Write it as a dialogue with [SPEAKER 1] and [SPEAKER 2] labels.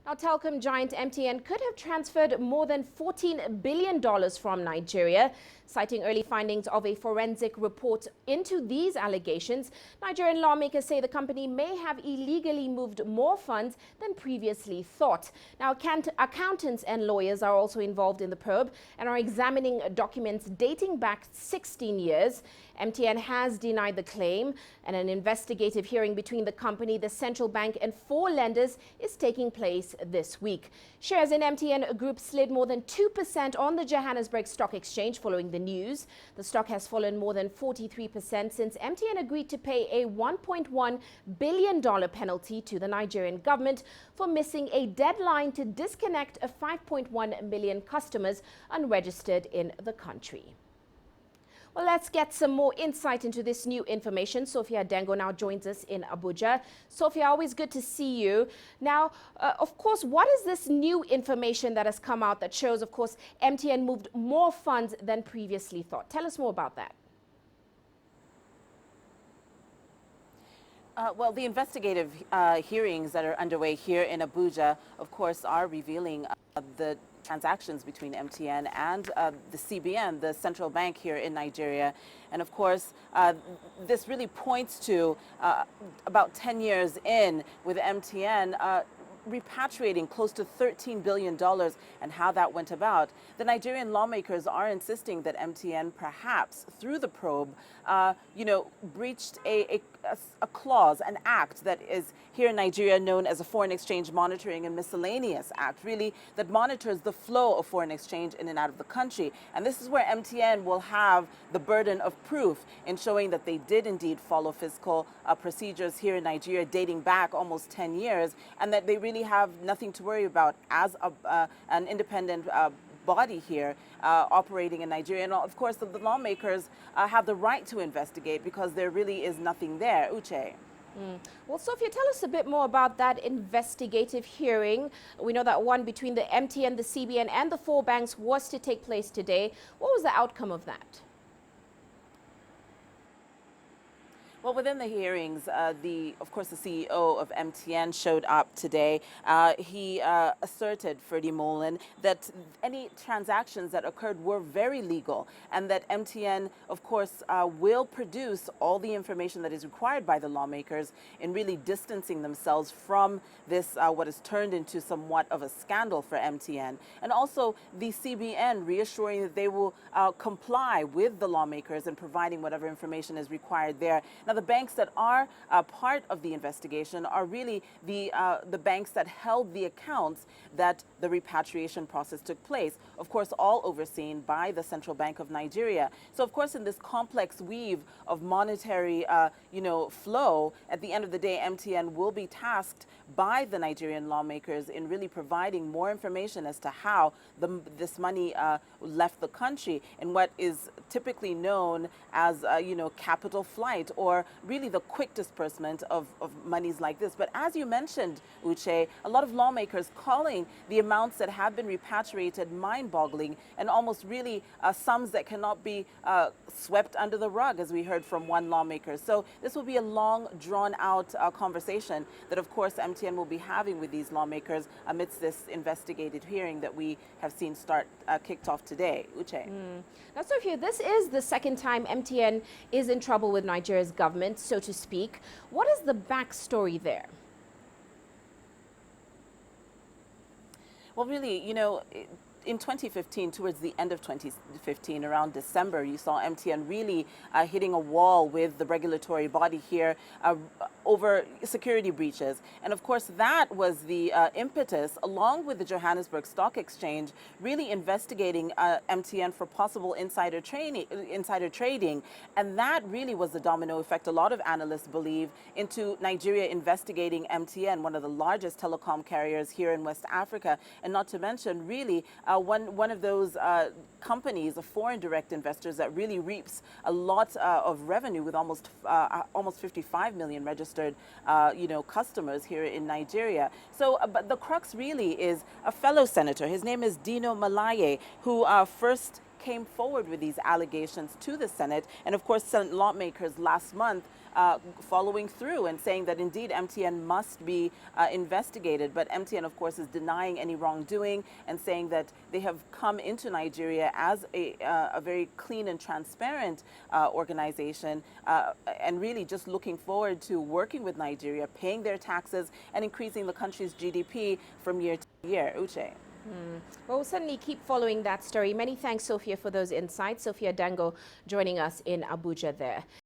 [SPEAKER 1] Now, telecom giant MTN could have transferred more than $14 billion from Nigeria. Citing early findings of a forensic report into these allegations, Nigerian lawmakers say the company may have illegally moved more funds than previously thought. Now, accountants and lawyers are also involved in the probe and are examining documents dating back 16 years. MTN has denied the claim, and an investigative hearing between the company, the central bank, and 4 lenders is taking place this week. Shares in MTN Group slid more than 2% on the Johannesburg Stock Exchange following the news. The stock has fallen more than 43% since MTN agreed to pay a $1.1 billion penalty to the Nigerian government for missing a deadline to disconnect 5.1 million customers unregistered in the country. Well, let's get some more insight into this new information. Sophia Dengo now joins us in Abuja. Sophia, always good to see you. Now, of course, what is this new information that has come out that shows, of course, MTN moved more funds than previously thought? Tell us more about that.
[SPEAKER 2] Well, the investigative hearings that are underway here in Abuja, of course, are revealing the transactions between MTN and the CBN, the central bank here in Nigeria. And of course, this really points to about 10 years in with MTN repatriating close to $13 billion and how that went about. The Nigerian lawmakers are insisting that MTN perhaps through the probe, breached a clause, an act that is here in Nigeria known as a Foreign Exchange Monitoring and Miscellaneous Act, really, that monitors the flow of foreign exchange in and out of the country. And this is where MTN will have the burden of proof in showing that they did indeed follow fiscal procedures here in Nigeria dating back almost 10 years, and that they really have nothing to worry about as an independent body here operating in Nigeria. And of course, the lawmakers have the right to investigate because there really is nothing there. Uche.
[SPEAKER 1] Well, Sophia, tell us a bit more about that investigative hearing. We know that one between the MTN, the CBN, and the 4 banks was to take place today. What was the outcome of that?
[SPEAKER 2] Well, within the hearings, of course, the CEO of MTN showed up today. He asserted, Freddie Molan, that any transactions that occurred were very legal and that MTN, of course, will produce all the information that is required by the lawmakers in really distancing themselves from this, what has turned into somewhat of a scandal for MTN. And also the CBN reassuring that they will comply with the lawmakers and providing whatever information is required there. Now, the banks that are part of the investigation are really the banks that held the accounts that the repatriation process took place, of course, all overseen by the Central Bank of Nigeria. So, of course, in this complex weave of monetary, flow, at the end of the day, MTN will be tasked by the Nigerian lawmakers in really providing more information as to how this money left the country in what is typically known as, capital flight, or really the quick disbursement of monies like this. But as you mentioned, Uche, a lot of lawmakers calling the amounts that have been repatriated mind-boggling and almost really sums that cannot be swept under the rug, as we heard from one lawmaker. So this will be a long, drawn-out conversation that, of course, MTN will be having with these lawmakers amidst this investigative hearing that we have seen kicked off today. Uche.
[SPEAKER 1] Now, Sophia, this is the second time MTN is in trouble with Nigeria's government, so to speak. What is the backstory there?
[SPEAKER 2] Well, really, in 2015, towards the end of 2015, around December, you saw MTN really hitting a wall with the regulatory body here over security breaches. And of course, that was the impetus, along with the Johannesburg Stock Exchange, really investigating MTN for possible insider trading. And that really was the domino effect, a lot of analysts believe, into Nigeria investigating MTN, one of the largest telecom carriers here in West Africa. And not to mention, really, one of those companies of foreign direct investors that really reaps a lot of revenue with almost 55 million registered customers here in Nigeria. So but the crux really is a fellow senator. His name is Dino Malaye, who first came forward with these allegations to the Senate. And of course, Senate lawmakers last month following through and saying that indeed MTN must be investigated. But MTN, of course, is denying any wrongdoing and saying that they have come into Nigeria as a very clean and transparent organization and really just looking forward to working with Nigeria, paying their taxes and increasing the country's GDP from year to year. Uche.
[SPEAKER 1] Well, we'll certainly keep following that story. Many thanks, Sophia, for those insights. Sophia Dango joining us in Abuja there.